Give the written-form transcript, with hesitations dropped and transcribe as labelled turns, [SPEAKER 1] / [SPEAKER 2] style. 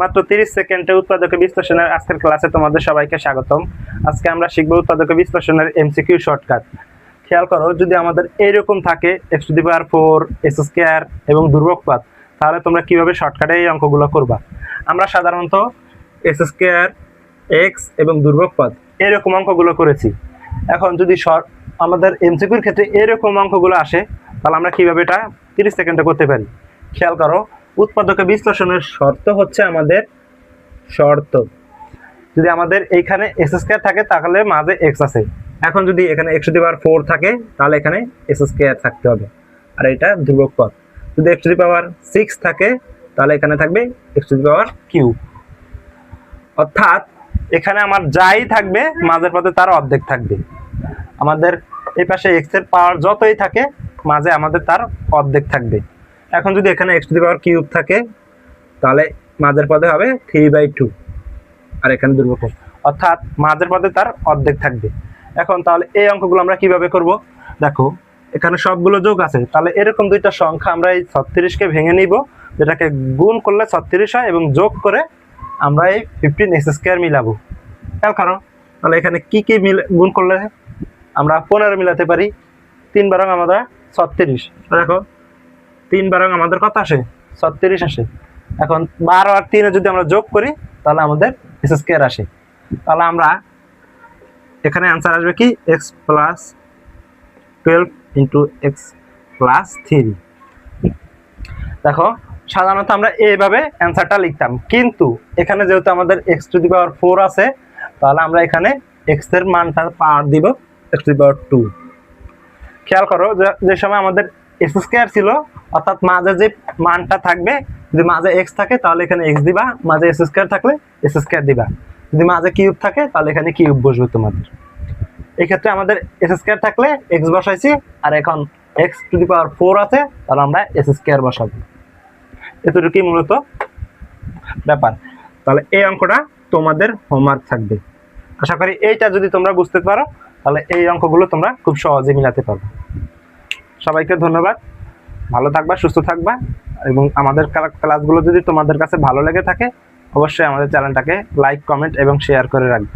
[SPEAKER 1] মাত্র 30 সেকেন্ডে উৎপাদক বিশ্লেষণের আজকের ক্লাসে তোমাদের সবাইকে স্বাগতম। আজকে আমরা শিখব উৎপাদক বিশ্লেষণের এমসিকিউ শর্টকাট। খেয়াল করো, যদি আমাদের এরকম থাকে x⁴, s² এবং ধ্রুবকপদ, তাহলে তোমরা কিভাবে শর্টকাটে এই অঙ্কগুলো করবা। আমরা সাধারণত s², x এবং ধ্রুবকপদ এরকম অঙ্কগুলো করেছি। এখন যদি আমাদের এমসিকিউর ক্ষেত্রে এরকম অঙ্কগুলো আসে, তাহলে আমরা কিভাবে এটা 30 সেকেন্ডে করতে পারি। খেয়াল করো, উৎপাদক বিশ্লেষণের শর্ত হচ্ছে আমাদের যদি আমাদের এইখানে s² থাকে তাহলে মাঝে x আছে। এখন যদি এখানে x⁴ থাকে তাহলে এখানে s² থাকতে হবে, আর এটা ধ্রুবকপদ। যদি x⁶ থাকে তাহলে এখানে থাকবে x⁴, অর্থাৎ এখানে আমার যাই থাকবে মাঝের পদে তার অর্ধেক থাকবে। আমাদের এই পাশে x এর পাওয়ার যতই থাকে মাঝে আমাদের তার অর্ধেক থাকবে। এখন যদি এখানে x³ থাকে তাহলে মাঝের পদে হবে 3/2, আর এখানে ধ্রুবকপদ, অর্থাৎ মাঝের পদে তার অর্ধেক থাকবে। এখন তাহলে এই অঙ্কগুলো আমরা কিভাবে করব, দেখো এখানে সবগুলো যোগ আছে, তাহলে এরকম দুইটা সংখ্যা আমরা এই 36কে ভেঙে নিব, যেটাকে গুণ করলে 36 হয়, এবং যোগ করে আমরা এই 15s² মিলাবো। খেয়াল করো, তাহলে এখানে কি কি গুণ করলে আমরা 15 মিলাতে পারি। 3 বারং আমাদের 36, দেখো 3 বারং আমাদের কত আসে, 36 আসে। এখন 12 আর 3 যদি আমরা যোগ করি তাহলে আমাদের s² আসে। তাহলে আমরা এখানে आंसर আসবে কি x + 12 * x + 3। দেখো সাধারণত আমরা এইভাবে आंसरটা লিখতাম, কিন্তু এখানে যেহেতু আমাদের x⁴ আছে, তাহলে আমরা এখানে x এর মানটা পাওয়ার দিব x⁴। খেয়াল করো, যে সময় আমাদের s² ছিল, অর্থাৎ মাঝে যে মানটা থাকবে, যদি মাঝে x থাকে তাহলে এখানে x দিবা, মাঝে s² থাকলে s² দিবা, যদি মাঝে কিউব থাকে তাহলে এখানে কিউব বসবে তোমাদের। এই ক্ষেত্রে আমাদের s² থাকলে x বসাইছি, আর এখন x⁴ আছে তাহলে আমরা s² বসাবো। এতটুকুই মূলত ব্যাপার। তাহলে এই অঙ্কটা তোমাদের হোমওয়ার্ক থাকবে। আশা করি এইটা যদি তোমরা বুঝতে পারো তাহলে এই অঙ্কগুলো তোমরা খুব সহজে মিলাতে পারবে। সবাইকে ধন্যবাদ, ভালো থাকবা, সুস্থ থাকবা, এবং আমাদের ক্লাসগুলো যদি তোমাদের কাছে ভালো লেগে থাকে অবশ্যই আমাদের চ্যানেলটাকে লাইক, কমেন্ট এবং শেয়ার করে রাখবে।